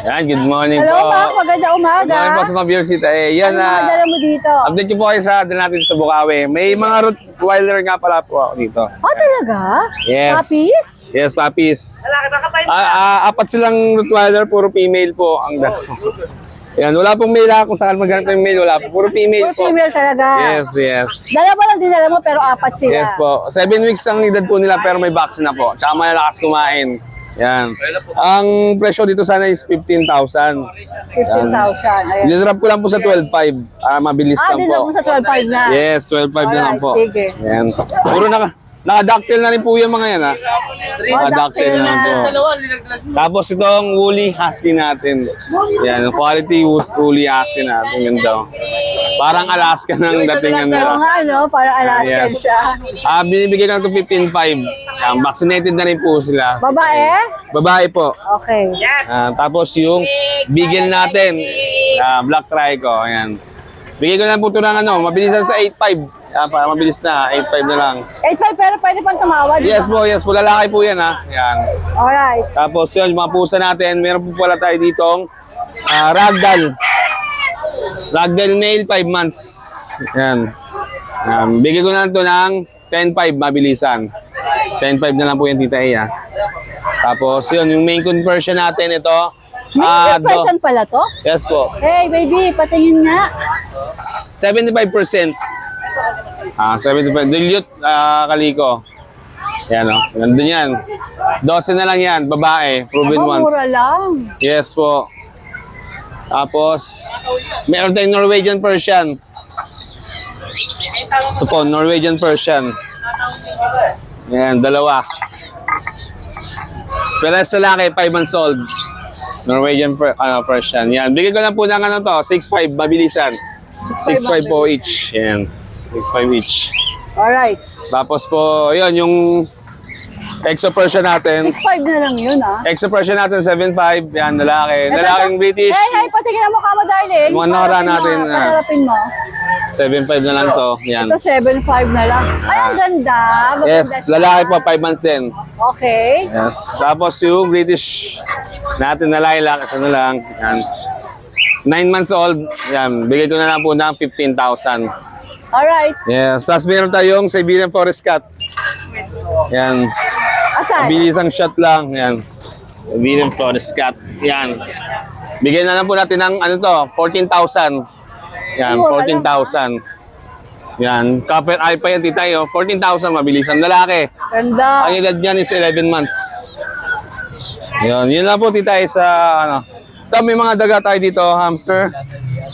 Yan, good morning Hello, po. Mac. Maganda umaga. Good morning po sa mga viewers dito. Yan Ano mga dala mo dito? update ko po kayo sa dala natin sa Bukawi. May mga Rottweiler nga pala po ako dito. Talaga? Yes. Puppies? Yes, puppies. Apat silang Rottweiler, puro female po ang dala ko. Yan, wala pong male ha. Kung saan maghanap ng male, wala po. Puro female Puro po. female talaga. Yes. Dalawa lang dinala mo pero 4 sila. Yes po. 7 weeks ang edad po nila pero may vaccine na po. Tsaka malalakas kumain. Yan. Ang presyo dito sana is 15,000. 15,000. Ayan. Dinrap ko lang po sa 12.5. Mabilis lang Dinala po. mo sa 12.5 na. Yes, 12.5 na lang Alright, po. sige. Yan. Puro naka-ductile na rin po yung mga yan ha. Naka-ductile na lang po. Tapos itong woolly husky natin. Yan, quality woolly husky natin. Ganda. Parang Alaska ng datingan Oo nila. nga, no? Para Alaskan Yes. siya. Binibigyan ko ito 15.5. Yan, vaccinated na rin po sila. Babae? Babae po. Okay. Tapos yung bigel natin, black trico, ayan. Bigay ko na po ito ng mabilisan sa 8.5. Para mabilis na, 8.5 na lang. 8.5 pero pwede pang tumawad. Yes po, lalaki po yan ha. Ayan. Alright. Tapos yun, mga pusa natin, meron po pala tayo ditong ragdoll. Ragdoll male, 5 months. Ayan. Bigay ko na ito ng 10.5 mabilisan. 10.5 na lang po yan, Tita E ha. Tapos yun, yung main conversion natin ito. May person pala to? Yes po. Hey, baby, patingin nga. 75%. 75. Dilute, kaliko. Yan o. Nandun yan. 12 na lang yan. Babae. Proven once. Mura lang. Yes po. Tapos, meron tayong Norwegian Persian. Ito po, Norwegian Persian. Yan, dalawa. Pero sa laki, 5 months old. Norwegian Persian. Yan, bigay ko lang po ng 6.5, mabilisan. 6.5 po each. Yan, 6.5 each. Alright. Tapos po, yun, yung Exo Persian natin. 6.5 na lang yun, Exo Persian natin, 7.5. Yan, lalaki. Lalaking British. Hey, patingin ang mukha mo, darling. Mga nora natin, Paharapin mo. 7.5 na lang to. Yan. Ito, 7.5 na lang. Ay, ang ganda. Maganda Yes, siya. lalaki po, 5 months din. Okay. Yes. Tapos yung British natin na lilac, isa na lang. Yan. 9 months old. Yan. Bigay ko na lang po ng 15,000. Alright. Yes. Tapos meron tayong Siberian Forest Cat. Yan. Asan? Bilisang shot lang. Yan. Siberian Forest Cat. Yan. Bigyan na lang po natin ng 14,000. Yan, 14,000. Yan. Copper eye pa yan, tita. 14,000 mabilisan. Lalaki. Ganda. Ang edad niyan is 11 months. Yun lang po tita sa Ito, may mga daga tayo dito, hamster.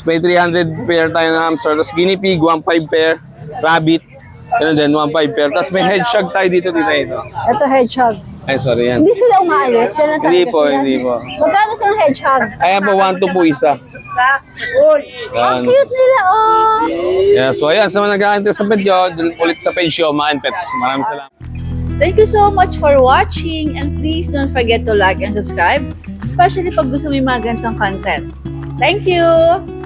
May 300 pair tayo ng hamster. Tapos guinea pig, 1.5 pair. Rabbit, and then 1.5 pair. Tapos may hedgehog tayo dito, tita ito. Ito, hedgehog. Ay, sorry yan. Hindi sila umaalis. Dyan lang Hindi talaga po, sila. hindi po. Magkano sa hedgehog? Ayan po, 1.2 po isa. Yan. Cute nila, oh. Yes, so ayan, sa mga nag-aantos sa video, dun ulit sa page show, mga Pets. Maraming salamat. Thank you so much for watching and please don't forget to like and subscribe, especially pag gusto mo yung mga ganitong content. Thank you!